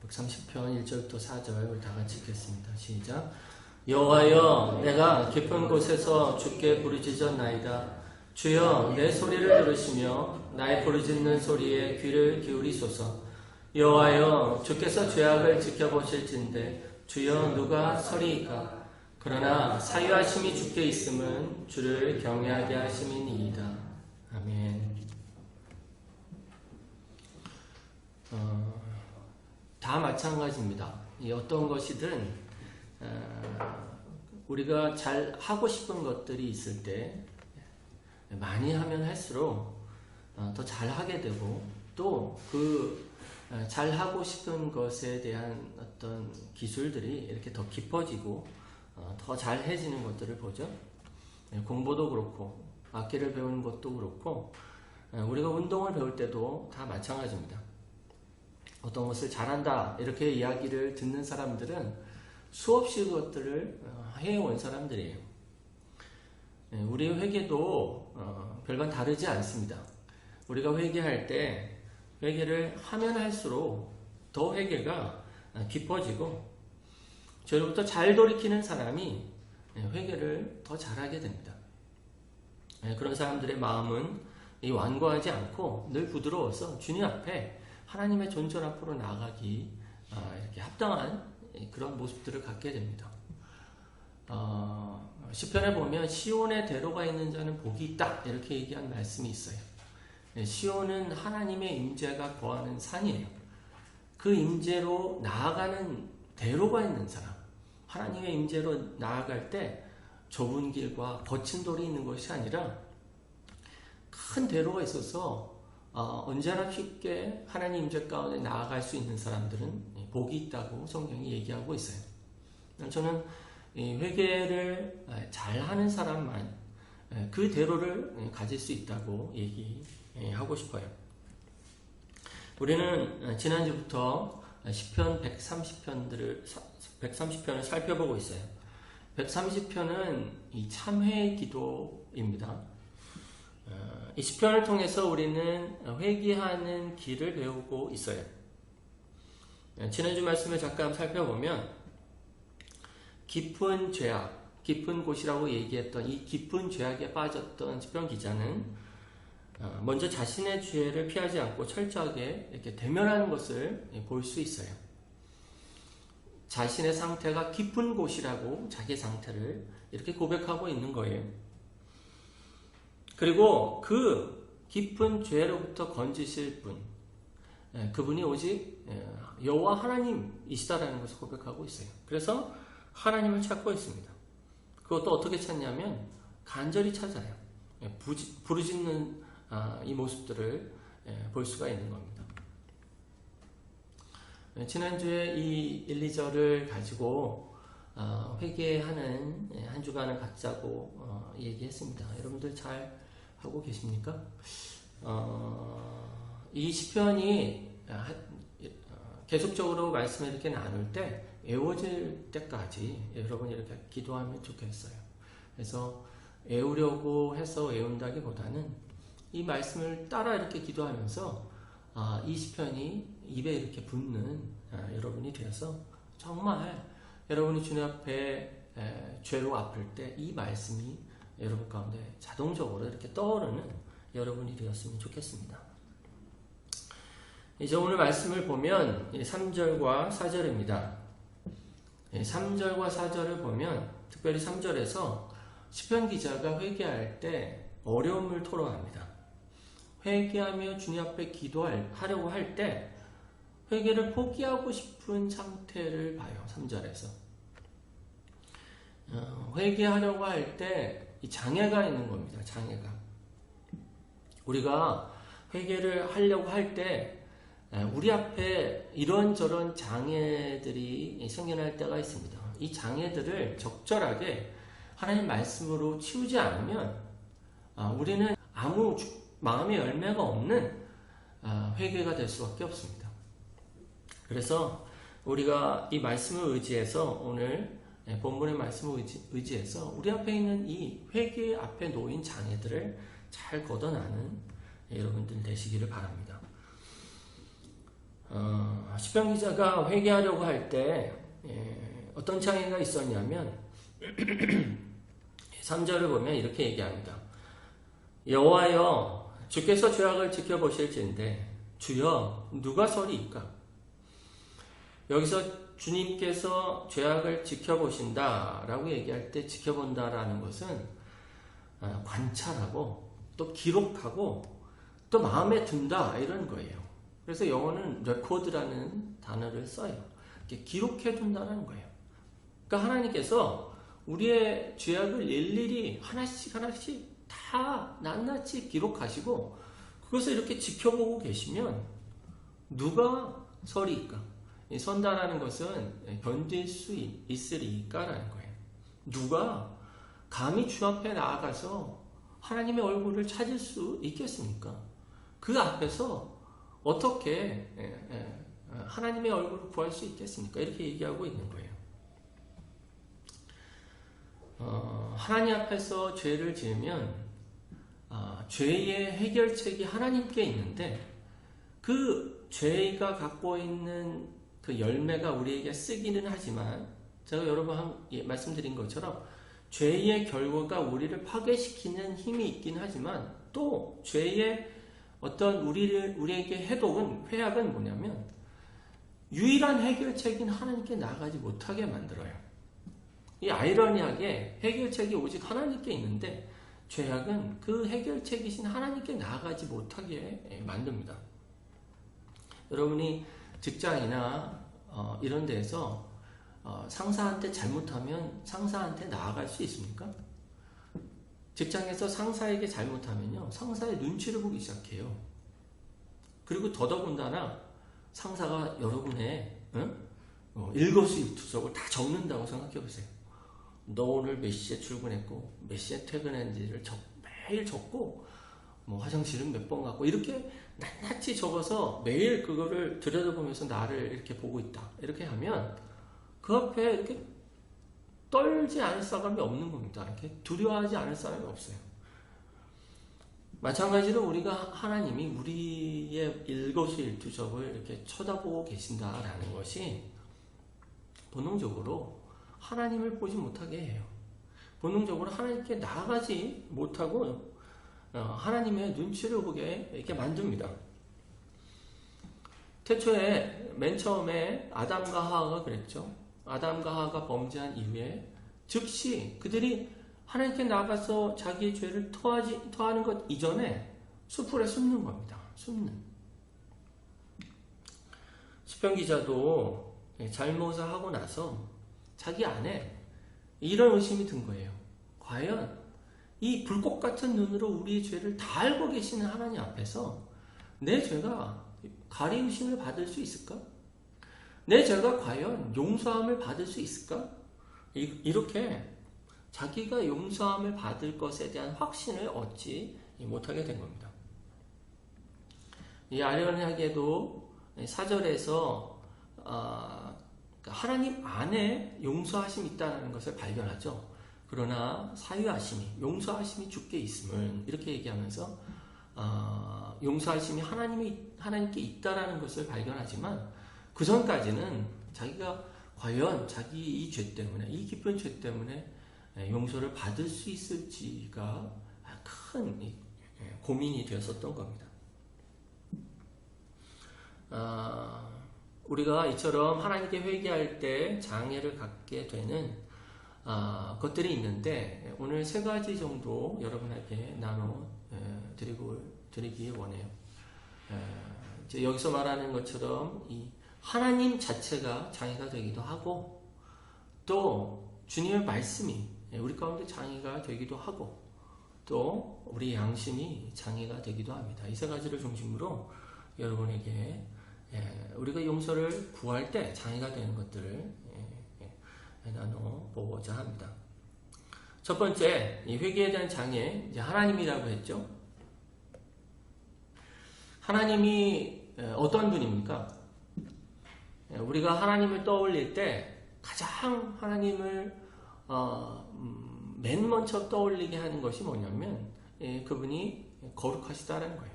130편 1절부터 4절 우리 다 같이 읽겠습니다. 시작. 여호와여, 내가 깊은 곳에서 주께 부르짖었나이다. 주여, 내 소리를 들으시며 나의 부르짖는 소리에 귀를 기울이소서. 여호와여, 주께서 죄악을 지켜보실진대 주여 누가 서리이까? 그러나 사유하심이 주께 있음은 주를 경외하게 하심이니이다. 아멘. 다 마찬가지입니다. 어떤 것이든 우리가 잘 하고 싶은 것들이 있을 때 많이 하면 할수록 더 잘하게 되고, 또 그 잘하고 싶은 것에 대한 어떤 기술들이 이렇게 더 깊어지고 더 잘해지는 것들을 보죠. 공부도 그렇고 악기를 배우는 것도 그렇고 우리가 운동을 배울 때도 다 마찬가지입니다. 어떤 것을 잘한다 이렇게 이야기를 듣는 사람들은 수없이 그것들을 해온 사람들이에요. 우리 회개도 별반 다르지 않습니다. 우리가 회개할 때 회개를 하면 할수록 더 회개가 깊어지고, 죄로부터 잘 돌이키는 사람이 회개를 더 잘하게 됩니다. 그런 사람들의 마음은 완고하지 않고 늘 부드러워서 주님 앞에 하나님의 존전 앞으로 나아가기 이렇게 합당한 그런 모습들을 갖게 됩니다. 시편에 보면 시온에 대로가 있는 자는 복이 있다 이렇게 얘기한 말씀이 있어요. 시온은 하나님의 임재가 거하는 산이에요. 그 임재로 나아가는 대로가 있는 사람, 하나님의 임재로 나아갈 때 좁은 길과 거친 돌이 있는 것이 아니라 큰 대로가 있어서 언제나 쉽게 하나님 임재 가운데 나아갈 수 있는 사람들은 복이 있다고 성경이 얘기하고 있어요. 저는 회개를 잘하는 사람만 그 대로를 가질 수 있다고 얘기하고 싶어요. 우리는 지난주부터 시편 130편을 살펴보고 있어요. 130편은 이 참회의 기도입니다. 이 시편을 통해서 우리는 회개하는 길을 배우고 있어요. 지난주 말씀을 잠깐 살펴보면 깊은 죄악, 깊은 곳이라고 얘기했던 이 깊은 죄악에 빠졌던 시편 기자는 먼저 자신의 죄를 피하지 않고 철저하게 이렇게 대면하는 것을 볼 수 있어요. 자신의 상태가 깊은 곳이라고 자기 상태를 이렇게 고백하고 있는 거예요. 그리고 그 깊은 죄로부터 건지실 분, 그분이 오직 여호와 하나님이시다라는 것을 고백하고 있어요. 그래서 하나님을 찾고 있습니다. 그것도 어떻게 찾냐면 간절히 찾아요. 부르짖는 이 모습들을 볼 수가 있는 겁니다. 지난주에 이 1, 2절을 가지고 회개하는 한 주간을 갖자고 얘기했습니다. 여러분들 잘 하고 계십니까? 이 시편이 계속적으로 말씀을 이렇게 나눌 때 애워질 때까지 여러분 이렇게 기도하면 좋겠어요. 그래서 애우려고 해서 외운다기보다는 이 말씀을 따라 이렇게 기도하면서 이 시편이 입에 이렇게 붙는 여러분이 되어서 정말 여러분이 주님 앞에 죄로 아플 때 이 말씀이 여러분 가운데 자동적으로 이렇게 떠오르는 여러분이 되었으면 좋겠습니다. 이제 오늘 말씀을 보면 3절과 4절입니다. 3절과 4절을 보면 특별히 3절에서 시편 기자가 회개할 때 어려움을 토로합니다. 회개하며 주님 앞에 기도하려고 할 때 회개를 포기하고 싶은 상태를 봐요. 3절에서 회개하려고 할 때 이 장애가 있는 겁니다. 장애가. 우리가 회개를 하려고 할 때 우리 앞에 이런저런 장애들이 생겨날 때가 있습니다. 이 장애들을 적절하게 하나님 말씀으로 치우지 않으면 우리는 아무 마음의 열매가 없는 회개가 될 수밖에 없습니다. 그래서 우리가 이 말씀을 의지해서 오늘 본문의 말씀을 의지해서 우리 앞에 있는 이 회개 앞에 놓인 장애들을 잘 걷어나는 여러분들 되시기를 바랍니다. 시편 기자가 회개하려고 할 때 어떤 장애가 있었냐면 3절을 보면 이렇게 얘기합니다. 여호와여 주께서 죄악을 지켜보실진데 주여 누가 서리이까? 여기서 주님께서 죄악을 지켜보신다 라고 얘기할 때 지켜본다라는 것은 관찰하고 또 기록하고 또 마음에 든다 이런 거예요. 그래서 영어는 레코드라는 단어를 써요. 이렇게 기록해 둔다는 거예요. 그러니까 하나님께서 우리의 죄악을 일일이 하나씩 다 낱낱이 기록하시고 그것을 이렇게 지켜보고 계시면 누가 서리이까? 이 선다라는 것은 견딜 수 있으리까라는 거예요. 누가 감히 주 앞에 나아가서 하나님의 얼굴을 찾을 수 있겠습니까? 그 앞에서 어떻게 하나님의 얼굴을 구할 수 있겠습니까? 이렇게 얘기하고 있는 거예요. 하나님 앞에서 죄를 지으면 죄의 해결책이 하나님께 있는데 그 죄가 갖고 있는 그 열매가 우리에게 쓰기는 하지만 제가 여러 번 말씀드린 것처럼 죄의 결과가 우리를 파괴시키는 힘이 있긴 하지만 또 죄의 어떤 우리에게 회악은 뭐냐면 유일한 해결책인 하나님께 나아가지 못하게 만들어요. 이 아이러니하게 해결책이 오직 하나님께 있는데 죄악은 그 해결책이신 하나님께 나아가지 못하게 만듭니다. 여러분이 직장이나 이런 데에서 상사한테 잘못하면 상사한테 나아갈 수 있습니까? 직장에서 상사에게 잘못하면요 상사의 눈치를 보기 시작해요. 그리고 더더군다나 상사가 여러분의 일거수일투족을 다 적는다고 생각해 보세요. 너 오늘 몇 시에 출근했고 몇 시에 퇴근했는지를 매일 적고 뭐 화장실은 몇 번 갔고 이렇게 낱낱이 적어서 매일 그거를 들여다보면서 나를 이렇게 보고 있다. 이렇게 하면 그 앞에 이렇게 떨지 않을 사람이 없는 겁니다. 이렇게 두려워하지 않을 사람이 없어요. 마찬가지로 우리가 하나님이 우리의 일거수일투족을 이렇게 쳐다보고 계신다라는 것이 본능적으로 하나님을 보지 못하게 해요. 본능적으로 하나님께 나아가지 못하고 하나님의 눈치를 보게 이렇게 만듭니다. 태초에 맨 처음에 아담과 하와가 그랬죠. 아담과 하와가 범죄한 이후에 즉시 그들이 하나님께 나가서 자기의 죄를 토하는 것 이전에 수풀에 숨는 겁니다. 숨는. 시편 기자도 잘못을 하고 나서 자기 안에 이런 의심이 든 거예요. 과연 이 불꽃 같은 눈으로 우리의 죄를 다 알고 계시는 하나님 앞에서 내 죄가 가리우심을 받을 수 있을까? 내 죄가 과연 용서함을 받을 수 있을까? 이렇게 자기가 용서함을 받을 것에 대한 확신을 얻지 못하게 된 겁니다. 이 아이러니하게도 4절에서 하나님 안에 용서하심이 있다는 것을 발견하죠. 그러나 사유하심이, 용서하심이 주께 있음을 이렇게 얘기하면서 용서하심이 하나님께 있다라는 것을 발견하지만 그 전까지는 자기가 과연 자기 이 죄 때문에, 이 깊은 죄 때문에 용서를 받을 수 있을지가 큰 고민이 되었었던 겁니다. 우리가 이처럼 하나님께 회개할 때 장애를 갖게 되는 것들이 있는데 오늘 3가지 정도 여러분에게 나눠 드리기 원해요. 이제 여기서 말하는 것처럼 이 하나님 자체가 장애가 되기도 하고 또 주님의 말씀이 우리 가운데 장애가 되기도 하고 또 우리 양심이 장애가 되기도 합니다. 이 3가지를 중심으로 여러분에게 우리가 용서를 구할 때 장애가 되는 것들을 나눠보고자 합니다. 첫 번째, 이 회개에 대한 장애, 이제 하나님이라고 했죠. 하나님이 어떤 분입니까? 우리가 하나님을 떠올릴 때 가장 하나님을 맨 먼저 떠올리게 하는 것이 뭐냐면 그분이 거룩하시다라는 거예요.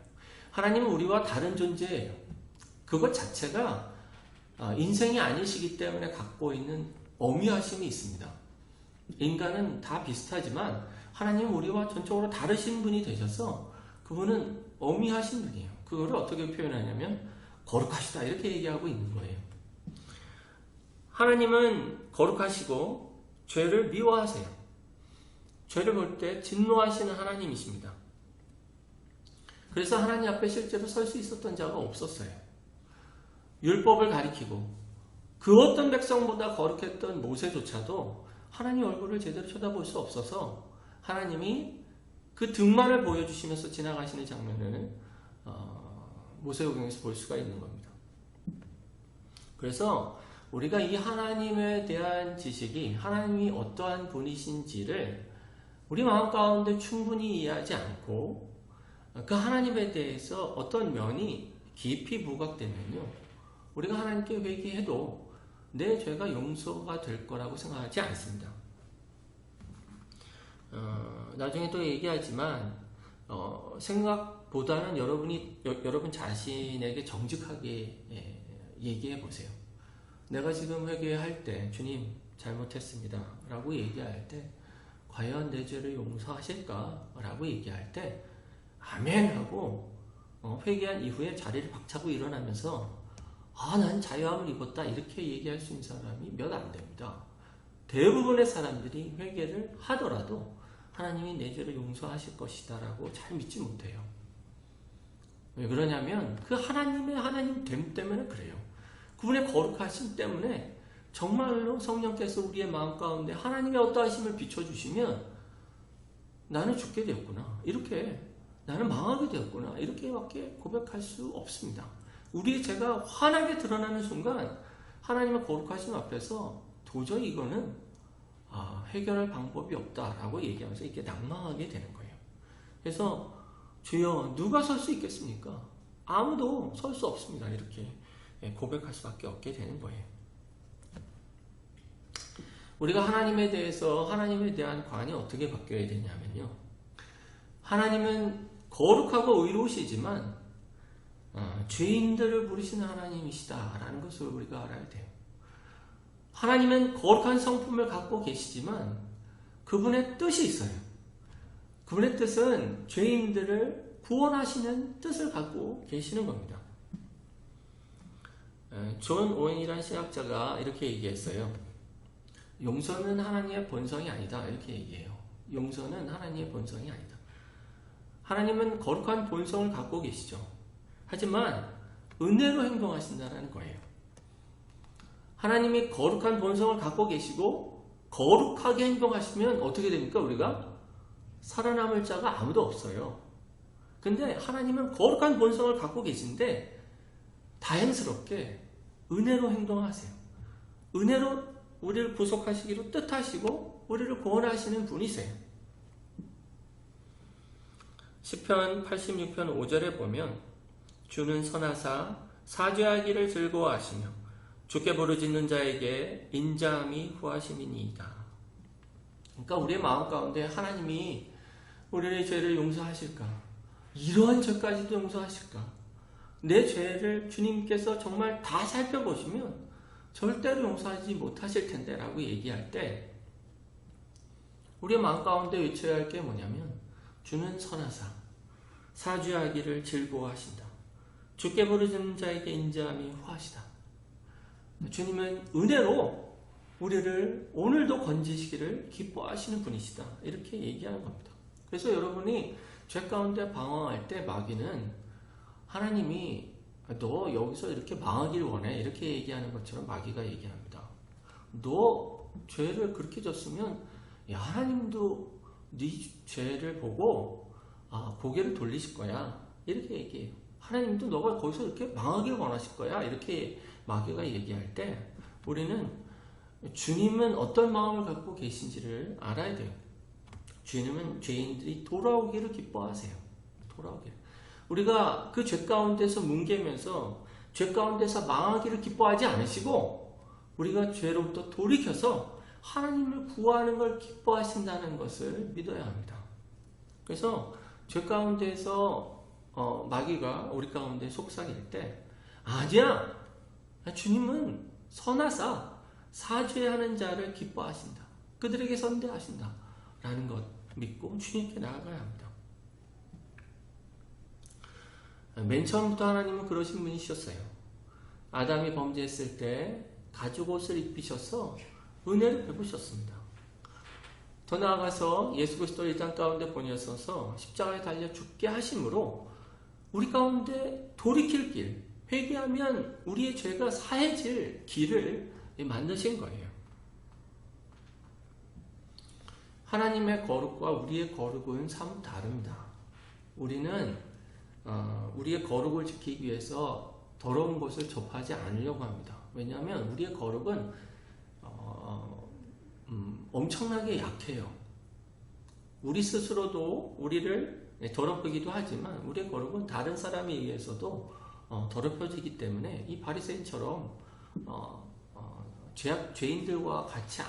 하나님은 우리와 다른 존재예요. 그것 자체가 인생이 아니시기 때문에 갖고 있는 엄위하심이 있습니다. 인간은 다 비슷하지만 하나님은 우리와 전적으로 다르신 분이 되셔서 그분은 엄위하신 분이에요. 그거를 어떻게 표현하냐면 거룩하시다 이렇게 얘기하고 있는 거예요. 하나님은 거룩하시고 죄를 미워하세요. 죄를 볼 때 진노하시는 하나님이십니다. 그래서 하나님 앞에 실제로 설 수 있었던 자가 없었어요. 율법을 가리키고 그 어떤 백성보다 거룩했던 모세조차도 하나님 얼굴을 제대로 쳐다볼 수 없어서 하나님이 그 등만을 보여주시면서 지나가시는 장면을 모세오경에서 볼 수가 있는 겁니다. 그래서 우리가 이 하나님에 대한 지식이 하나님이 어떠한 분이신지를 우리 마음 가운데 충분히 이해하지 않고 그 하나님에 대해서 어떤 면이 깊이 부각되면요, 우리가 하나님께 회개해도 내 죄가 용서가 될 거라고 생각하지 않습니다. 나중에 또 얘기하지만 생각보다는 여러분 자신에게 정직하게 얘기해 보세요. 내가 지금 회개할 때 주님 잘못했습니다 라고 얘기할 때 과연 내 죄를 용서하실까 라고 얘기할 때 아멘 하고 회개한 이후에 자리를 박차고 일어나면서 난 자유함을 입었다 이렇게 얘기할 수 있는 사람이 몇 안 됩니다. 대부분의 사람들이 회개를 하더라도 하나님이 내 죄를 용서하실 것이다 라고 잘 믿지 못해요. 왜 그러냐면 그 하나님의 하나님됨 때문에 그래요. 그분의 거룩하심 때문에 정말로 성령께서 우리의 마음 가운데 하나님의 어떠하심을 비춰주시면 나는 죽게 되었구나, 이렇게 나는 망하게 되었구나 이렇게밖에 고백할 수 없습니다. 우리의 죄가 환하게 드러나는 순간 하나님의 거룩하심 앞에서 도저히 이거는 해결할 방법이 없다라고 얘기하면서 이렇게 낙망하게 되는 거예요. 그래서 주여 누가 설 수 있겠습니까? 아무도 설 수 없습니다. 이렇게 고백할 수밖에 없게 되는 거예요. 우리가 하나님에 대해서 하나님에 대한 관이 어떻게 바뀌어야 되냐면요, 하나님은 거룩하고 의로우시지만 죄인들을 부르시는 하나님이시다라는 것을 우리가 알아야 돼요. 하나님은 거룩한 성품을 갖고 계시지만 그분의 뜻이 있어요. 그분의 뜻은 죄인들을 구원하시는 뜻을 갖고 계시는 겁니다. 존 오웬이라는 신학자가 이렇게 얘기했어요. 용서는 하나님의 본성이 아니다 이렇게 얘기해요. 용서는 하나님의 본성이 아니다. 하나님은 거룩한 본성을 갖고 계시죠. 하지만 은혜로 행동하신다는 거예요. 하나님이 거룩한 본성을 갖고 계시고 거룩하게 행동하시면 어떻게 됩니까? 우리가 살아남을 자가 아무도 없어요. 근데 하나님은 거룩한 본성을 갖고 계신데 다행스럽게 은혜로 행동하세요. 은혜로 우리를 구속하시기로 뜻하시고 우리를 구원하시는 분이세요. 시편 86편 5절에 보면 주는 선하사 사죄하기를 즐거워하시며 주께 부르짖는 자에게 인자함이 후하심이니이다. 그러니까 우리의 마음 가운데 하나님이 우리의 죄를 용서하실까? 이러한 죄까지도 용서하실까? 내 죄를 주님께서 정말 다 살펴보시면 절대로 용서하지 못하실 텐데 라고 얘기할 때 우리의 마음 가운데 외쳐야 할 게 뭐냐면 주는 선하사 사죄하기를 즐거워하신다. 주께 부르짖는 자에게 인자함이 후하시다. 주님은 은혜로 우리를 오늘도 건지시기를 기뻐하시는 분이시다. 이렇게 얘기하는 겁니다. 그래서 여러분이 죄 가운데 방황할 때 마귀는 하나님이 너 여기서 이렇게 망하기를 원해 이렇게 얘기하는 것처럼 마귀가 얘기합니다. 너 죄를 그렇게 졌으면 하나님도 네 죄를 보고 고개를 돌리실 거야 이렇게 얘기해요. 하나님도 너가 거기서 이렇게 망하기를 원하실 거야 이렇게 마귀가 얘기할 때 우리는 주님은 어떤 마음을 갖고 계신지를 알아야 돼요. 주님은 죄인들이 돌아오기를 기뻐하세요. 돌아오기를. 우리가 그 죄 가운데서 뭉개면서 죄 가운데서 망하기를 기뻐하지 않으시고 우리가 죄로부터 돌이켜서 하나님을 구하는 걸 기뻐하신다는 것을 믿어야 합니다. 그래서 죄 가운데서 마귀가 우리 가운데 속삭일 때 아니야. 주님은 선하사 사죄하는 자를 기뻐하신다. 그들에게 선대하신다. 라는 것 믿고 주님께 나아가야 합니다. 맨 처음부터 하나님은 그러신 분이셨어요. 아담이 범죄했을 때 가죽 옷을 입히셔서 은혜를 베푸셨습니다. 더 나아가서 예수 그리스도를 이 땅 가운데 보내셔서 십자가에 달려 죽게 하심으로 우리 가운데 돌이킬 길, 회개하면 우리의 죄가 사해질 길을 만드신 거예요. 하나님의 거룩과 우리의 거룩은 사뭇 다릅니다. 우리는 우리의 거룩을 지키기 위해서 더러운 것을 접하지 않으려고 합니다. 왜냐하면 우리의 거룩은 엄청나게 약해요. 우리 스스로도 우리를 더럽히기도 하지만 우리의 거룩은 다른 사람에 의해서도 더럽혀지기 때문에 이 바리새인처럼 죄인들과 같이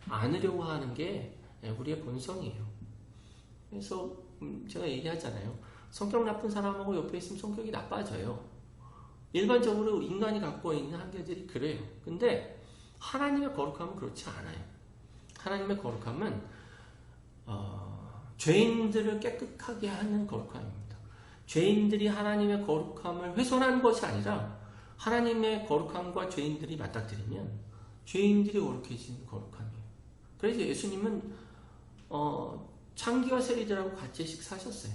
않으려고 하는 게 우리의 본성이에요. 그래서 제가 얘기하잖아요. 성격 나쁜 사람하고 옆에 있으면 성격이 나빠져요. 일반적으로 인간이 갖고 있는 한계들이 그래요. 근데 하나님의 거룩함은 그렇지 않아요. 하나님의 거룩함은 죄인들을 깨끗하게 하는 거룩함입니다. 죄인들이 하나님의 거룩함을 훼손하는 것이 아니라 하나님의 거룩함과 죄인들이 맞닥뜨리면 죄인들이 거룩해지는 거룩함이에요. 그래서 예수님은 창기와 세리들하고 같이 식사하셨어요.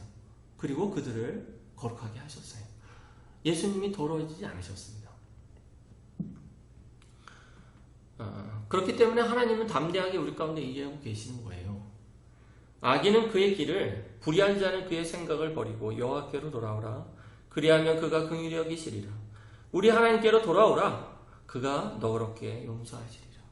그리고 그들을 거룩하게 하셨어요. 예수님이 더러워지지 않으셨습니다. 그렇기 때문에 하나님은 담대하게 우리 가운데 일하고 계시는 거예요. 악인은 그의 길을, 불의한 자는 그의 생각을 버리고 여호와께로 돌아오라. 그리하면 그가 긍휼히 여기시리라. 우리 하나님께로 돌아오라. 그가 너그럽게 용서하시리라.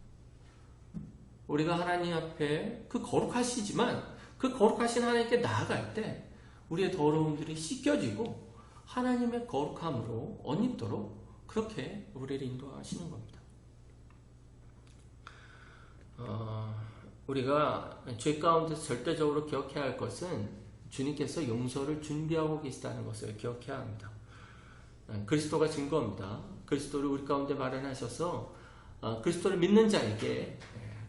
우리가 하나님 앞에 그 거룩하시지만 그 거룩하신 하나님께 나아갈 때 우리의 더러움들이 씻겨지고 하나님의 거룩함으로 옷입도록 그렇게 우리를 인도하시는 겁니다. 우리가 죄 가운데서 절대적으로 기억해야 할 것은 주님께서 용서를 준비하고 계시다는 것을 기억해야 합니다. 그리스도가 증거입니다. 그리스도를 우리 가운데 마련하셔서 그리스도를 믿는 자에게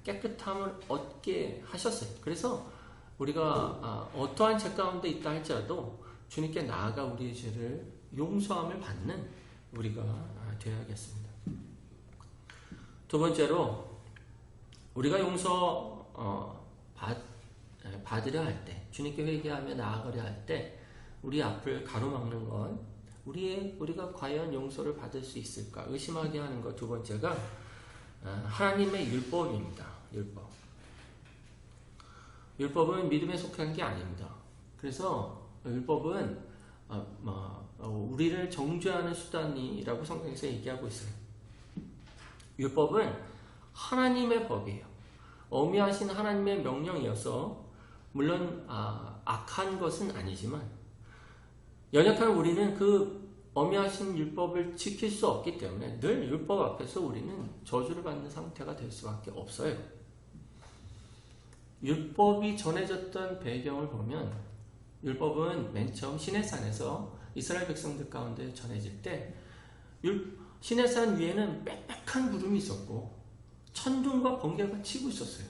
깨끗함을 얻게 하셨어요. 그래서 우리가 어떠한 죄 가운데 있다 할지라도 주님께 나아가 우리의 죄를 용서함을 받는 우리가 되어야겠습니다. 두 번째로 우리가 용서 받으려 할 때, 주님께 회개하며 나아가려 할 때 우리 앞을 가로막는 건 우리가 과연 용서를 받을 수 있을까 의심하게 하는 것. 두 번째가 하나님의 율법입니다. 율법은 믿음에 속한 게 아닙니다. 그래서 율법은 우리를 정죄하는 수단이라고 성경에서 얘기하고 있어요. 율법은 하나님의 법이에요. 어미하신 하나님의 명령이어서 물론 악한 것은 아니지만 연약한 우리는 그 어미하신 율법을 지킬 수 없기 때문에 늘 율법 앞에서 우리는 저주를 받는 상태가 될 수밖에 없어요. 율법이 전해졌던 배경을 보면 율법은 맨 처음 시내산에서 이스라엘 백성들 가운데 전해질 때 시내산 위에는 빽빽한 구름이 있었고 천둥과 번개가 치고 있었어요.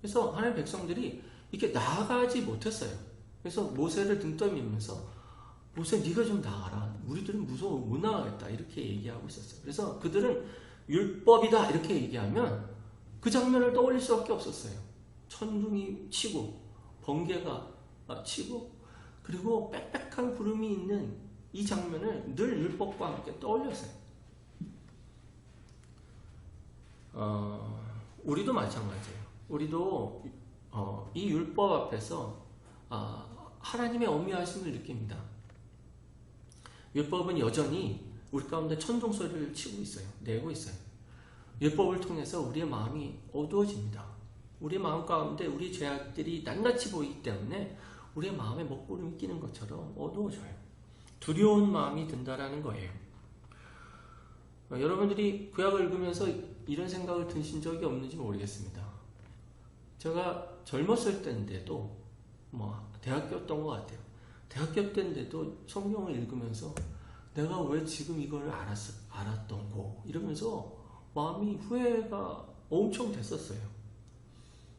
그래서 하나님의 백성들이 이렇게 나아가지 못했어요. 그래서 모세를 등 떠밀면서 모세 네가 좀 나가라. 우리들은 무서워 못 나가겠다. 이렇게 얘기하고 있었어요. 그래서 그들은 율법이다 이렇게 얘기하면 그 장면을 떠올릴 수밖에 없었어요. 천둥이 치고 번개가 치고 그리고 빽빽한 구름이 있는 이 장면을 늘 율법과 함께 떠올렸어요. 우리도 마찬가지예요. 우리도 이 율법 앞에서 하나님의 어미하심을 느낍니다. 율법은 여전히 우리 가운데 천둥 소리를 치고 있어요. 내고 있어요. 율법을 통해서 우리의 마음이 어두워집니다. 우리의 마음 가운데 우리 죄악들이 낱낱이 보이기 때문에 우리의 마음에 먹구름이 끼는 것처럼 어두워져요. 두려운 마음이 든다라는 거예요. 여러분들이 구약을 읽으면서 이런 생각을 드신 적이 없는지 모르겠습니다. 제가 젊었을 때인데도 대학교였던 것 같아요. 대학교 때인데도 성경을 읽으면서 내가 왜 지금 이걸 알았던 거 이러면서 마음이 후회가 엄청 됐었어요.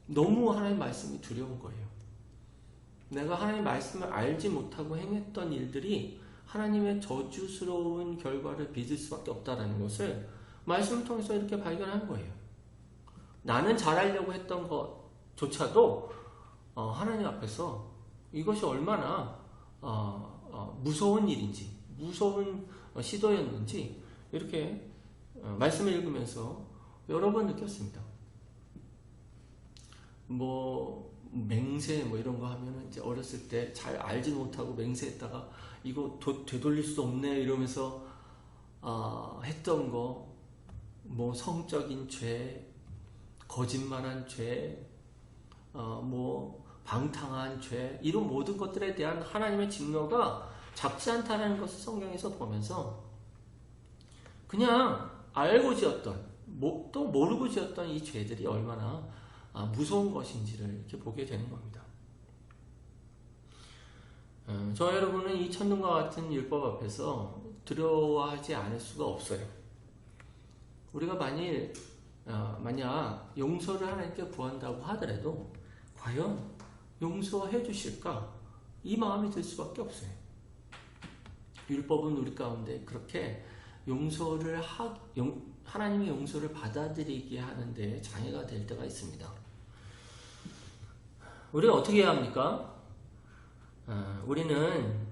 너무 하나님 말씀이 두려운 거예요. 내가 하나님 말씀을 알지 못하고 행했던 일들이 하나님의 저주스러운 결과를 빚을 수밖에 없다는 것을 말씀을 통해서 이렇게 발견한 거예요. 나는 잘하려고 했던 것조차도 하나님 앞에서 이것이 얼마나 무서운 일인지, 무서운 시도였는지 이렇게 말씀을 읽으면서 여러 번 느꼈습니다. 맹세 이런 거 하면은 이제 어렸을 때 잘 알지 못하고 맹세했다가 이거 되돌릴 수 없네 이러면서 했던 거, 성적인 죄, 거짓말한 죄, 방탕한 죄, 이런 모든 것들에 대한 하나님의 진노가 작지 않다는 것을 성경에서 보면서 그냥 알고 지었던, 또 모르고 지었던 이 죄들이 얼마나 무서운 것인지를 이렇게 보게 되는 겁니다. 저 여러분은 이 천둥과 같은 율법 앞에서 두려워하지 않을 수가 없어요. 우리가 만약 용서를 하나님께 구한다고 하더라도 과연 용서해 주실까? 이 마음이 들 수밖에 없어요. 율법은 우리 가운데 그렇게 하나님의 용서를 받아들이게 하는데 장애가 될 때가 있습니다. 우리가 어떻게 해야 합니까? 우리는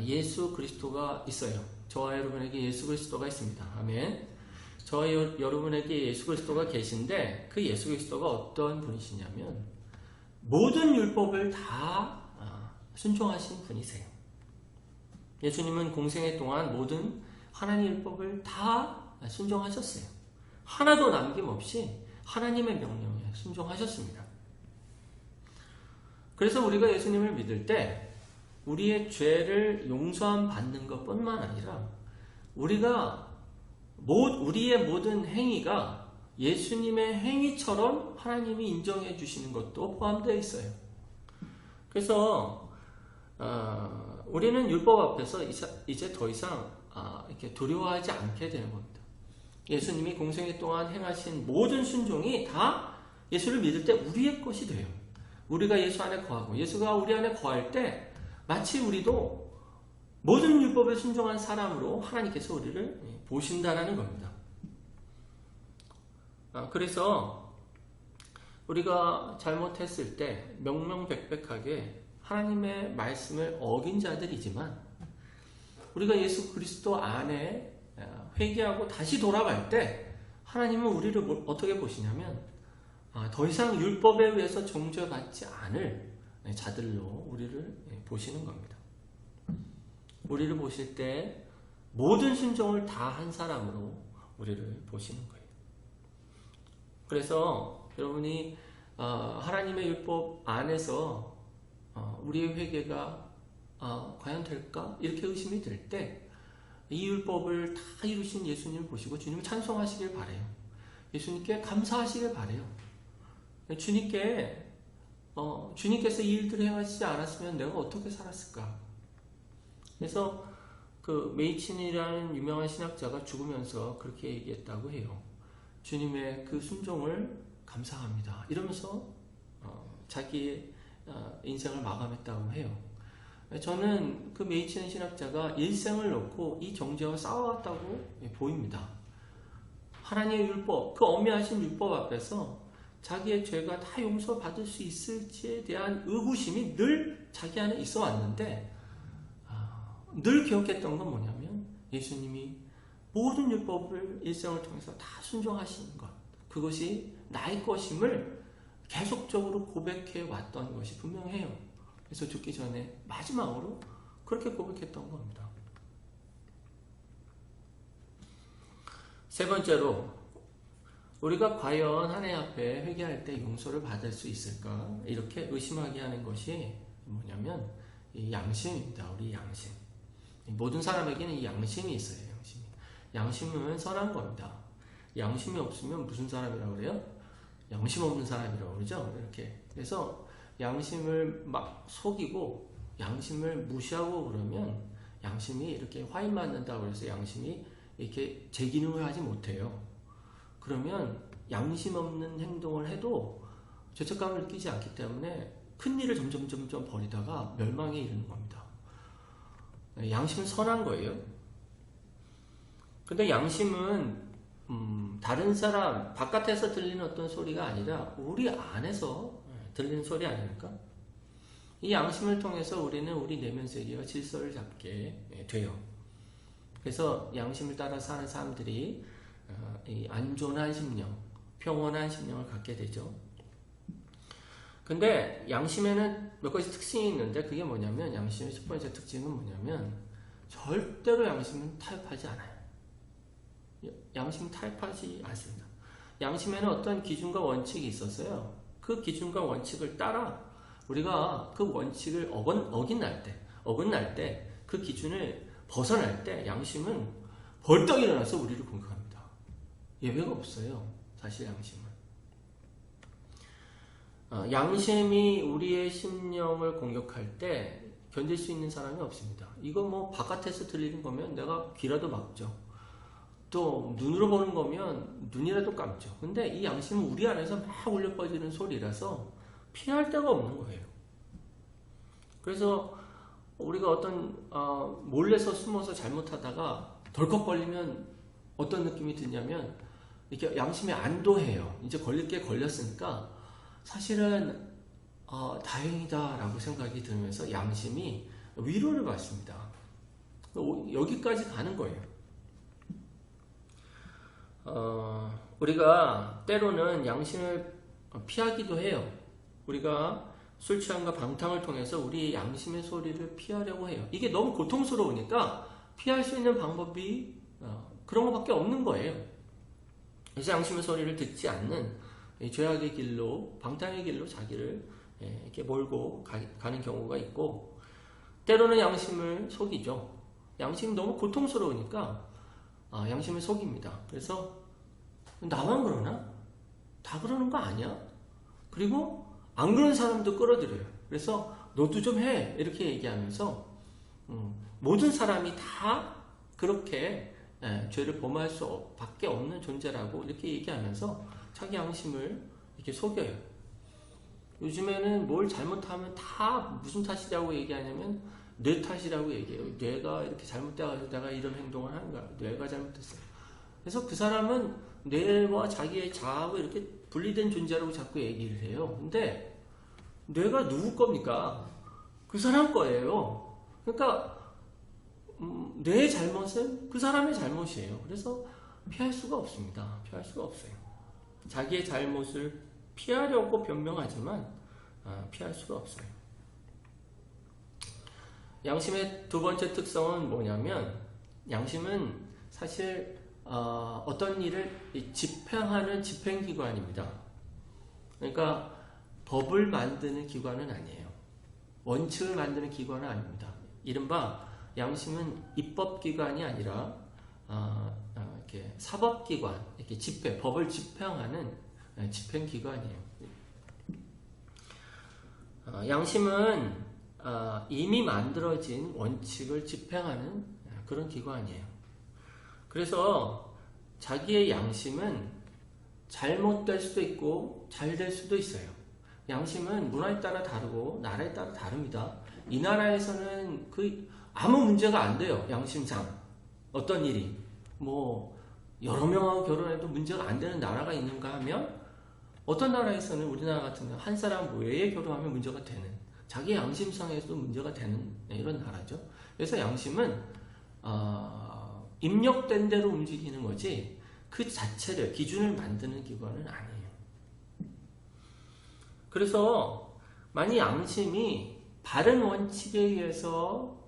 예수 그리스도가 있어요. 저와 여러분에게 예수 그리스도가 있습니다. 아멘. 저와 여러분에게 예수 그리스도가 계신데 그 예수 그리스도가 어떤 분이시냐면 모든 율법을 다 순종하신 분이세요. 예수님은 공생애 동안 모든 하나님의 율법을 다 순종하셨어요. 하나도 남김없이 하나님의 명령에 순종하셨습니다. 그래서 우리가 예수님을 믿을 때 우리의 죄를 용서함 받는 것뿐만 아니라 우리의 모든 행위가 예수님의 행위처럼 하나님이 인정해 주시는 것도 포함되어 있어요. 그래서 우리는 율법 앞에서 이제 더 이상 이렇게 두려워하지 않게 되는 겁니다. 예수님이 공생애 동안 행하신 모든 순종이 다 예수를 믿을 때 우리의 것이 돼요. 우리가 예수 안에 거하고 예수가 우리 안에 거할 때 마치 우리도 모든 율법에 순종한 사람으로 하나님께서 우리를 보신다는 겁니다. 그래서 우리가 잘못했을 때 명명백백하게 하나님의 말씀을 어긴 자들이지만 우리가 예수 그리스도 안에 회개하고 다시 돌아갈 때 하나님은 우리를 어떻게 보시냐면 더 이상 율법에 의해서 정죄받지 않을 자들로 우리를 보시는 겁니다. 우리를 보실 때 모든 순종을 다 한 사람으로 우리를 보시는 거예요. 그래서 여러분이 하나님의 율법 안에서 우리의 회개가 과연 될까? 이렇게 의심이 들 때 이 율법을 다 이루신 예수님을 보시고 주님을 찬송하시길 바라요. 예수님께 감사하시길 바라요. 주님께서 이 일들을 행하시지 않았으면 내가 어떻게 살았을까? 그래서 그 메이친이라는 유명한 신학자가 죽으면서 그렇게 얘기했다고 해요. 주님의 그 순종을 감사합니다. 이러면서 자기의 인생을 마감했다고 해요. 저는 그 메이친 신학자가 일생을 놓고 이 정죄와 싸워왔다고 보입니다. 하나님의 율법, 그 엄미하신 율법 앞에서 자기의 죄가 다 용서받을 수 있을지에 대한 의구심이 늘 자기 안에 있어 왔는데 늘 기억했던 건 뭐냐면 예수님이 모든 율법을 일생을 통해서 다 순종하시는 것, 그것이 나의 것임을 계속적으로 고백해 왔던 것이 분명해요. 그래서 죽기 전에 마지막으로 그렇게 고백했던 겁니다. 세 번째로 우리가 과연 하나님 앞에 회개할 때 용서를 받을 수 있을까? 이렇게 의심하게 하는 것이 뭐냐면 이 양심입니다. 우리 양심. 모든 사람에게는 이 양심이 있어요. 양심은 선한 겁니다. 양심이 없으면 무슨 사람이라고 그래요? 양심 없는 사람이라고 그러죠. 이렇게. 그래서 양심을 막 속이고 양심을 무시하고 그러면 양심이 이렇게 화인 맞는다고 해서 양심이 이렇게 제 기능을 하지 못해요. 그러면 양심 없는 행동을 해도 죄책감을 느끼지 않기 때문에 큰 일을 점점 벌이다가 멸망에 이르는 겁니다. 양심은 선한 거예요. 근데 양심은 다른 사람 바깥에서 들리는 어떤 소리가 아니라 우리 안에서 들리는 소리 아닙니까? 이 양심을 통해서 우리는 우리 내면 세계와 질서를 잡게 돼요. 그래서 양심을 따라 사는 사람들이 이 안전한 심령, 평온한 심령을 갖게 되죠. 근데 양심에는 몇 가지 특징이 있는데 그게 뭐냐면 양심의 첫 번째 특징은 뭐냐면 절대로 양심은 타협하지 않아요. 양심은 타협하지 않습니다. 양심에는 어떤 기준과 원칙이 있었어요. 그 기준과 원칙을 따라 우리가 그 원칙을 어긋날 때 그 기준을 벗어날 때 양심은 벌떡 일어나서 우리를 공격합니다. 예외가 없어요. 사실 양심은. 양심이 우리의 심령을 공격할 때 견딜 수 있는 사람이 없습니다. 이거 뭐 바깥에서 들리는 거면 내가 귀라도 막죠. 또 눈으로 보는 거면 눈이라도 감죠. 근데 이 양심은 우리 안에서 막 울려 퍼지는 소리라서 피할 데가 없는 거예요. 그래서 우리가 어떤 몰래서 숨어서 잘못하다가 덜컥 걸리면 어떤 느낌이 드냐면 이렇게 양심이 안도해요. 이제 걸릴 게 걸렸으니까 사실은 다행이다 라고 생각이 들면서 양심이 위로를 받습니다. 여기까지 가는 거예요. 우리가 때로는 양심을 피하기도 해요. 우리가 술 취함과 방탕을 통해서 우리 양심의 소리를 피하려고 해요. 이게 너무 고통스러우니까 피할 수 있는 방법이 그런 것밖에 없는 거예요. 그래서 양심의 소리를 듣지 않는 죄악의 길로, 방탕의 길로 자기를 이렇게 몰고 가는 경우가 있고, 때로는 양심을 속이죠. 양심이 너무 고통스러우니까 양심을 속입니다. 그래서 나만 그러나? 다 그러는 거 아니야? 그리고 안 그런 사람도 끌어들여요. 그래서 너도 좀 해 이렇게 얘기하면서 모든 사람이 다 그렇게 죄를 범할 수밖에 없는 존재라고 이렇게 얘기하면서 자기 양심을 이렇게 속여요. 요즘에는 뭘 잘못하면 다 무슨 탓이라고 얘기하냐면 뇌 탓이라고 얘기해요. 뇌가 이렇게 잘못돼가지고 내가 이런 행동을 하는 거야. 뇌가 잘못했어요. 그래서 그 사람은 뇌와 자기의 자아하고 이렇게 분리된 존재라고 자꾸 얘기를 해요. 근데 뇌가 누구 겁니까? 그 사람 거예요. 그러니까 뇌의 잘못은 그 사람의 잘못이에요. 그래서 피할 수가 없습니다. 피할 수가 없어요. 자기의 잘못을 피하려고 변명하지만 피할 수가 없어요. 양심의 두 번째 특성은 뭐냐면 양심은 사실 어떤 일을 집행하는 집행기관입니다. 그러니까 법을 만드는 기관은 아니에요. 원칙을 만드는 기관은 아닙니다. 이른바 양심은 입법기관이 아니라 이렇게 사법기관, 이렇게 법을 집행하는 집행기관이에요. 양심은 이미 만들어진 원칙을 집행하는 그런 기관이에요. 그래서 자기의 양심은 잘못될 수도 있고 잘 될 수도 있어요. 양심은 문화에 따라 다르고 나라에 따라 다릅니다. 이 나라에서는 아무 문제가 안 돼요. 양심상 어떤 일이 뭐 여러 명하고 결혼해도 문제가 안 되는 나라가 있는가 하면 어떤 나라에서는 우리나라 같은 경우 한 사람 외에 결혼하면 문제가 되는, 자기 양심상에서도 문제가 되는 이런 나라죠. 그래서 양심은 입력된 대로 움직이는 거지 그 자체를 기준을 만드는 기관은 아니에요. 그래서 만약 양심이 바른 원칙에 의해서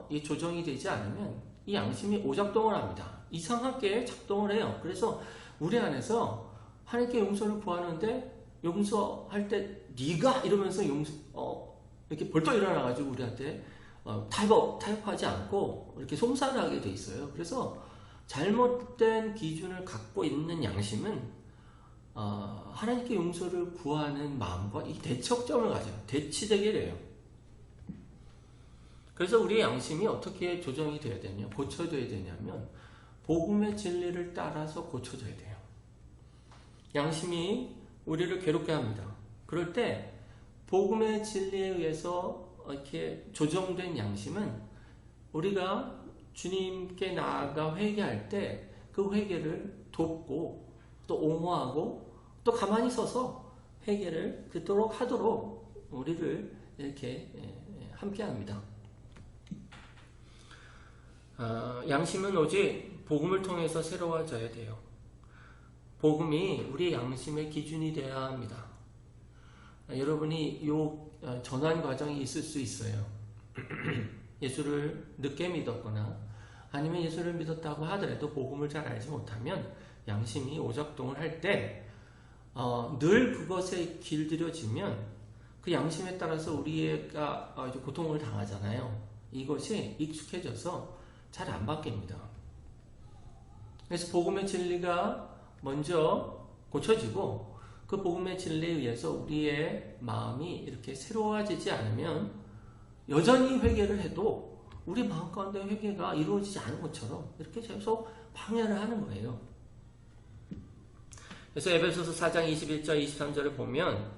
이 조정이 되지 않으면 이 양심이 오작동을 합니다. 이상하게 작동을 해요. 그래서 우리 안에서 하나님께 용서를 구하는데 용서할 때 네가 이러면서 이렇게 벌떡 일어나가지고 우리한테 타협하지 않고 이렇게 송사를 하게 돼 있어요. 그래서 잘못된 기준을 갖고 있는 양심은 하나님께 용서를 구하는 마음과 이 대척점을 가져요. 대치되게 돼요. 그래서 우리의 양심이 어떻게 조정이 돼야 되냐, 고쳐져야 되냐면 복음의 진리를 따라서 고쳐져야 돼요. 양심이 우리를 괴롭게 합니다. 그럴 때 복음의 진리에 의해서 이렇게 조정된 양심은 우리가 주님께 나아가 회개할 때 그 회개를 돕고 또 옹호하고 또 가만히 서서 회개를 듣도록 하도록 우리를 이렇게 함께 합니다. 양심은 오직 복음을 통해서 새로워져야 돼요. 복음이 우리의 양심의 기준이 되어야 합니다. 여러분이 이 전환 과정이 있을 수 있어요. 예수를 늦게 믿었거나 아니면 예수를 믿었다고 하더라도 복음을 잘 알지 못하면 양심이 오작동을 할 때 늘 그것에 길들여지면 그 양심에 따라서 우리가 고통을 당하잖아요. 이것이 익숙해져서 잘 안 바뀝니다. 그래서 복음의 진리가 먼저 고쳐지고 그 복음의 진리에 의해서 우리의 마음이 이렇게 새로워지지 않으면 여전히 회개를 해도 우리 마음 가운데 회개가 이루어지지 않은 것처럼 이렇게 계속 방해를 하는 거예요. 그래서 에베소서 4장 21절 23절을 보면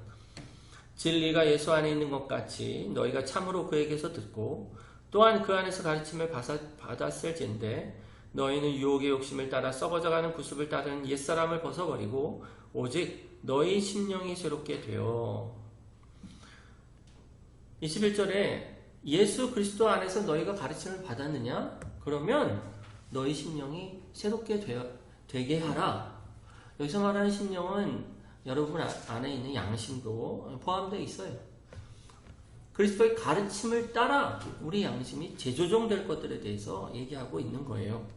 진리가 예수 안에 있는 것 같이 너희가 참으로 그에게서 듣고 또한 그 안에서 가르침을 받았을진데 너희는 유혹의 욕심을 따라 썩어져가는 구습을 따르는 옛사람을 벗어버리고 오직 너희 심령이 새롭게 되어 21절에 예수 그리스도 안에서 너희가 가르침을 받았느냐? 그러면 너희 심령이 새롭게 되게 하라. 여기서 말하는 심령은 여러분 안에 있는 양심도 포함되어 있어요. 그리스도의 가르침을 따라 우리 양심이 재조정될 것들에 대해서 얘기하고 있는 거예요.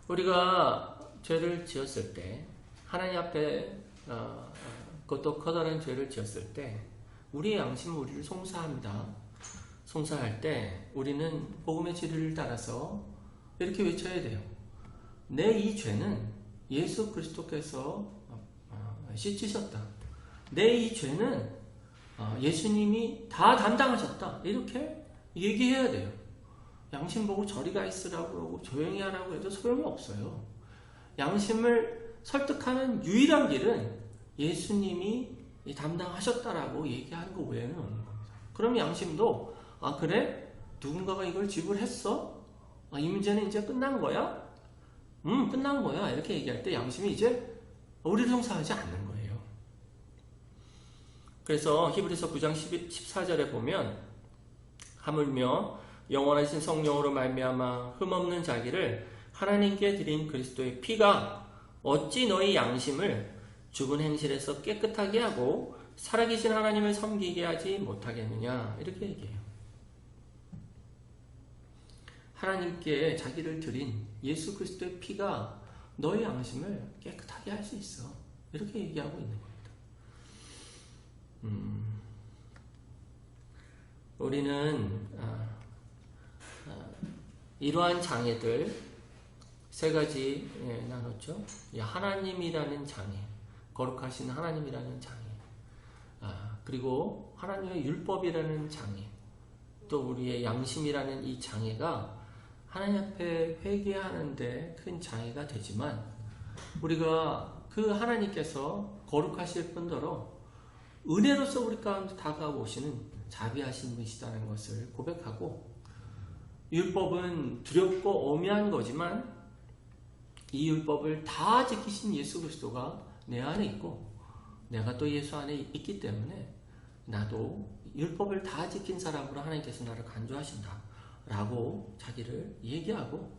우리가 죄를 지었을 때 하나님 앞에 그것도 커다란 죄를 지었을 때 우리의 양심은 우리를 송사합니다. 송사할 때 우리는 복음의 진리를 따라서 이렇게 외쳐야 돼요. 내 이 죄는 예수 그리스도께서 씻으셨다. 내 이 죄는 예수님이 다 담당하셨다. 이렇게 얘기해야 돼요. 양심 보고 저리 가 있으라고 그러고 조용히 하라고 해도 소용이 없어요. 양심을 설득하는 유일한 길은 예수님이 담당하셨다라고 얘기하는 거 외에는 없는 겁니다. 그럼 양심도 그래? 누군가가 이걸 지불했어? 이 문제는 이제 끝난 거야? 끝난 거야. 이렇게 얘기할 때 양심이 이제 우리를 송사하지 않는 거예요. 그래서 히브리서 9장 14절에 보면 하물며 영원하신 성령으로 말미암아 흠없는 자기를 하나님께 드린 그리스도의 피가 어찌 너희 양심을 죽은 행실에서 깨끗하게 하고 살아계신 하나님을 섬기게 하지 못하겠느냐 이렇게 얘기해요. 하나님께 자기를 드린 예수 그리스도의 피가 너희 양심을 깨끗하게 할 수 있어. 이렇게 얘기하고 있는 겁니다. 우리는 이러한 장애들 세 가지 나눴죠. 하나님이라는 장애, 거룩하신 하나님이라는 장애, 그리고 하나님의 율법이라는 장애, 또 우리의 양심이라는 이 장애가 하나님 앞에 회개하는데 큰 장애가 되지만 우리가 그 하나님께서 거룩하실 뿐더러 은혜로서 우리 가운데 다가오시는 자비하신 분이시다는 것을 고백하고 율법은 두렵고 엄미한 거지만 이 율법을 다 지키신 예수 그리스도가 내 안에 있고 내가 또 예수 안에 있기 때문에 나도 율법을 다 지킨 사람으로 하나님께서 나를 간주하신다 라고 자기를 얘기하고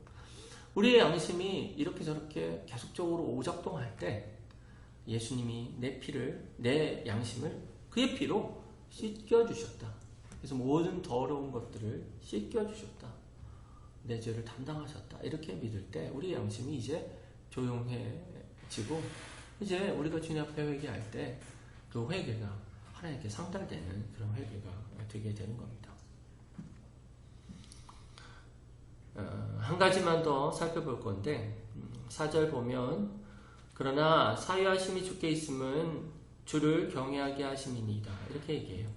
우리의 양심이 이렇게 저렇게 계속적으로 오작동할 때 예수님이 내 피를, 내 양심을 그의 피로 씻겨주셨다. 그래서 모든 더러운 것들을 씻겨주셨다. 내 죄를 담당하셨다. 이렇게 믿을 때 우리 양심이 이제 조용해지고 이제 우리가 주님 앞에 회개할 때 그 회개가 하나님께 상달되는 그런 회개가 되게 되는 겁니다. 한 가지만 더 살펴볼 건데 4절 보면 그러나 사유하심이 주께 있음은 주를 경외하게 하심이니이다. 이렇게 얘기해요.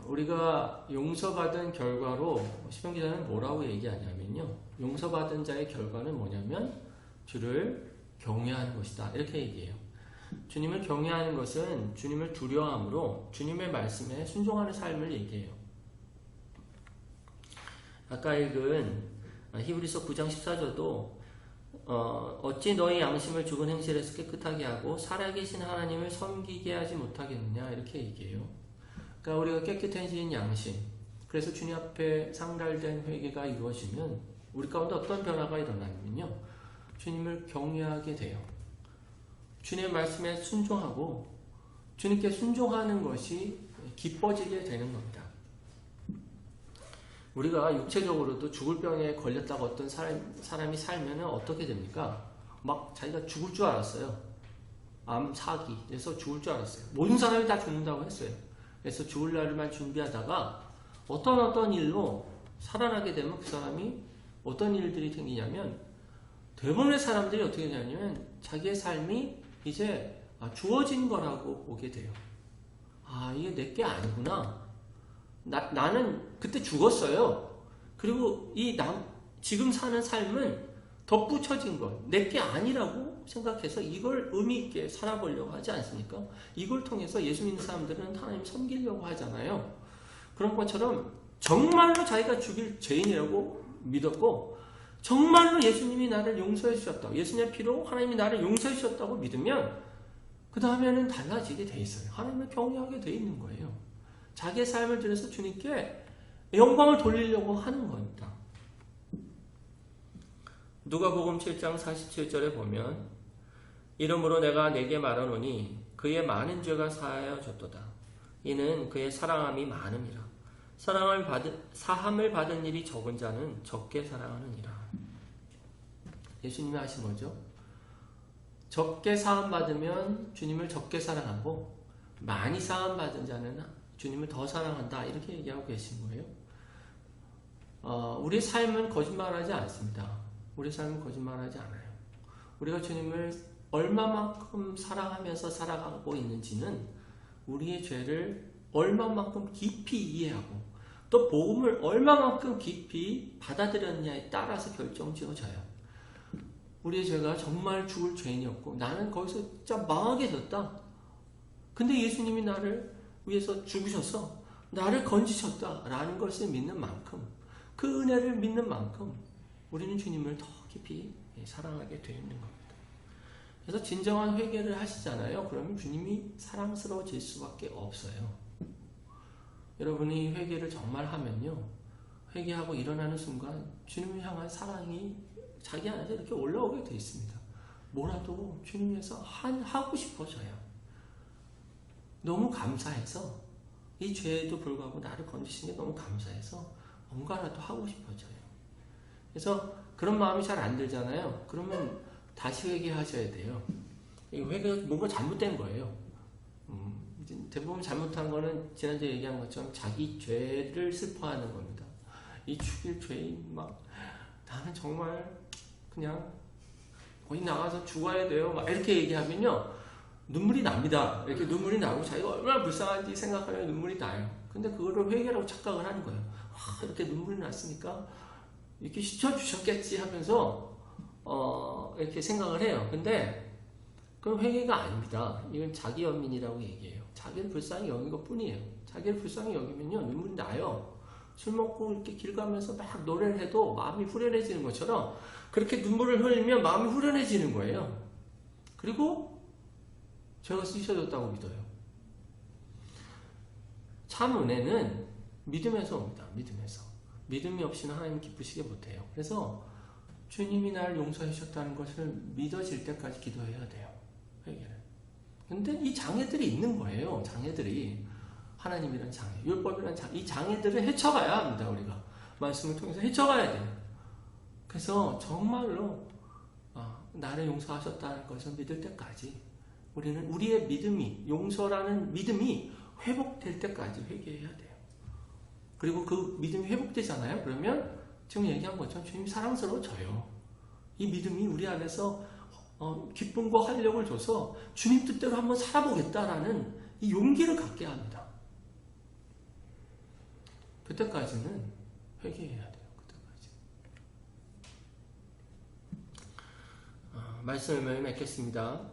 우리가 용서받은 결과로 시편 기자는 뭐라고 얘기하냐면요. 용서받은 자의 결과는 뭐냐면 주를 경외하는 것이다. 이렇게 얘기해요. 주님을 경외하는 것은 주님을 두려워함으로 주님의 말씀에 순종하는 삶을 얘기해요. 아까 읽은 히브리서 9장 14절도 어찌 너희 양심을 죽은 행실에서 깨끗하게 하고 살아계신 하나님을 섬기게 하지 못하겠느냐 이렇게 얘기해요. 그러니까 우리가 깨끗해진 양심, 그래서 주님 앞에 상달된 회개가 이루어지면 우리 가운데 어떤 변화가 일어나냐면요, 주님을 경외하게 돼요. 주님의 말씀에 순종하고 주님께 순종하는 것이 기뻐지게 되는 겁니다. 우리가 육체적으로도 죽을 병에 걸렸다고 어떤 사람이 살면 어떻게 됩니까? 막 자기가 죽을 줄 알았어요. 암, 사기, 그래서 죽을 줄 알았어요. 모든 사람이 다 죽는다고 했어요. 그래서 죽을 날만 준비하다가 어떤 일로 살아나게 되면 그 사람이 어떤 일들이 생기냐면 대부분의 사람들이 어떻게 되냐면 자기의 삶이 이제 주어진 거라고 보게 돼요. 이게 내게 아니구나. 나는 그때 죽었어요. 그리고 지금 사는 삶은 덧붙여진 것, 내게 아니라고 생각해서 이걸 의미 있게 살아보려고 하지 않습니까? 이걸 통해서 예수 믿는 사람들은 하나님 섬기려고 하잖아요. 그런 것처럼 정말로 자기가 죽일 죄인이라고 믿었고 정말로 예수님이 나를 용서해 주셨다고, 예수님의 피로 하나님이 나를 용서해 주셨다고 믿으면 그 다음에는 달라지게 돼 있어요. 하나님을 경외하게 돼 있는 거예요. 자기의 삶을 들여서 주님께 영광을 돌리려고 하는 겁니다. 누가복음 7장 47절에 보면 이러므로 내가 네게 말하노니 그의 많은 죄가 사하여졌도다. 이는 그의 사랑함이 많음이라. 사함을 받은 일이 적은 자는 적게 사랑하느니라. 예수님이 하신 거죠. 적게 사함 받으면 주님을 적게 사랑하고 많이 사함 받은 자는 주님을 더 사랑한다. 이렇게 얘기하고 계신 거예요. 우리의 삶은 거짓말하지 않습니다. 우리의 삶은 거짓말하지 않아요. 우리가 주님을 얼마만큼 사랑하면서 살아가고 있는지는 우리의 죄를 얼마만큼 깊이 이해하고 또 복음을 얼마만큼 깊이 받아들였냐에 따라서 결정지어져요. 우리의 죄가 정말 죽을 죄인이었고 나는 거기서 진짜 망하게 됐다. 근데 예수님이 나를 위해서 죽으셔서 나를 건지셨다라는 것을 믿는 만큼, 그 은혜를 믿는 만큼 우리는 주님을 더 깊이 사랑하게 되어 있는 겁니다. 그래서 진정한 회개를 하시잖아요. 그러면 주님이 사랑스러워질 수밖에 없어요. 여러분이 회개를 정말 하면요, 회개하고 일어나는 순간 주님을 향한 사랑이 자기 안에서 이렇게 올라오게 되어 있습니다. 뭐라도 주님 위해서 하고 싶어져요. 너무 감사해서, 이 죄에도 불구하고 나를 건지신 게 너무 감사해서 뭔가라도 하고 싶어져요. 그래서 그런 마음이 잘 안 들잖아요. 그러면 다시 회개하셔야 돼요. 이 회개가 뭔가 잘못된 거예요. 대부분 잘못한 거는 지난주에 얘기한 것처럼 자기 죄를 슬퍼하는 겁니다. 이 죽일 죄인, 나는 정말 그냥 거기 나가서 죽어야 돼요. 이렇게 얘기하면요, 눈물이 납니다. 이렇게 눈물이 나고 자기가 얼마나 불쌍한지 생각하면 눈물이 나요. 근데 그거를 회개라고 착각을 하는 거예요. 이렇게 눈물이 났으니까 이렇게 씻어주셨겠지 하면서 이렇게 생각을 해요. 근데 그건 회개가 아닙니다. 이건 자기 연민이라고 얘기해요. 자기를 불쌍히 여긴 것 뿐이에요. 자기를 불쌍히 여기면요, 눈물이 나요. 술 먹고 이렇게 길 가면서 막 노래를 해도 마음이 후련해지는 것처럼 그렇게 눈물을 흘리면 마음이 후련해지는 거예요. 그리고 죄가 씻어졌다고 믿어요. 참 은혜는 믿음에서 옵니다. 믿음에서. 믿음이 없이는 하나님 기쁘시게 못해요. 그래서 주님이 나를 용서해 주셨다는 것을 믿어질 때까지 기도해야 돼요. 회개를. 근데 이 장애들이 있는 거예요. 장애들이. 하나님이란 장애, 율법이란 장애, 이 장애들을 헤쳐가야 합니다. 우리가 말씀을 통해서 헤쳐가야 돼요. 그래서 정말로 나를 용서하셨다는 것을 믿을 때까지 우리는 우리의 믿음이, 용서라는 믿음이 회복될 때까지 회개해야 돼요. 그리고 그 믿음이 회복되잖아요. 그러면 지금 얘기한 것처럼 주님이 사랑스러워져요. 이 믿음이 우리 안에서 기쁨과 활력을 줘서 주님 뜻대로 한번 살아보겠다라는 이 용기를 갖게 합니다. 그때까지는 회개해야 돼요. 그때까지. 말씀을 맺겠습니다.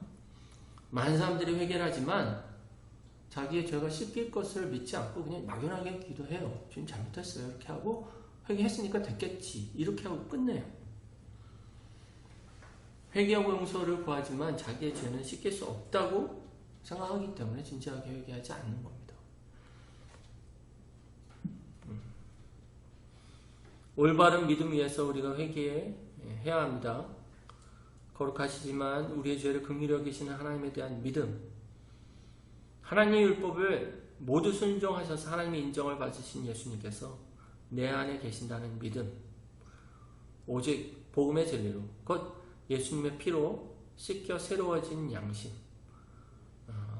많은 사람들이 회개를 하지만 자기의 죄가 씻길 것을 믿지 않고 그냥 막연하게 기도해요. 지금 잘못했어요. 이렇게 하고 회개했으니까 됐겠지. 이렇게 하고 끝내요. 회개하고 용서를 구하지만 자기의 죄는 씻길 수 없다고 생각하기 때문에 진지하게 회개하지 않는 겁니다. 올바른 믿음 위에서 우리가 회개해야 합니다. 거룩하시지만 우리의 죄를 긍휼히 여기시는 하나님에 대한 믿음, 하나님의 율법을 모두 순종하셔서 하나님의 인정을 받으신 예수님께서 내 안에 계신다는 믿음, 오직 복음의 진리로 곧 예수님의 피로 씻겨 새로워진 양심,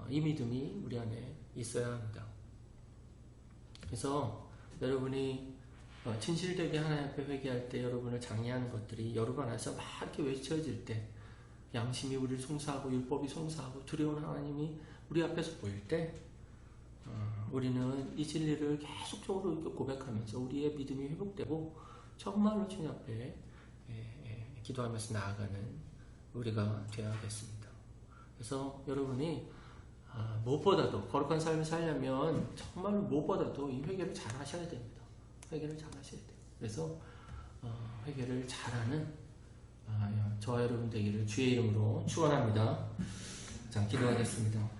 이 믿음이 우리 안에 있어야 합니다. 그래서 여러분이 진실되게 하나님 앞에 회개할 때 여러분을 장애하는 것들이 여러분 안에서 막 이렇게 외쳐질 때, 양심이 우리를 송사하고 율법이 송사하고 두려운 하나님이 우리 앞에서 보일 때 우리는 이 진리를 계속적으로 고백하면서 우리의 믿음이 회복되고 정말로 주님 앞에 기도하면서 나아가는 우리가 되어야겠습니다. 그래서 여러분이 무엇보다도 거룩한 삶을 살려면 정말로 무엇보다도 이 회개를 잘 하셔야 됩니다. 회개를 잘 하셔야 돼요. 그래서 회개를 잘하는 저와 여러분 되기를 주의 이름으로 축원합니다. 자, 기도하겠습니다.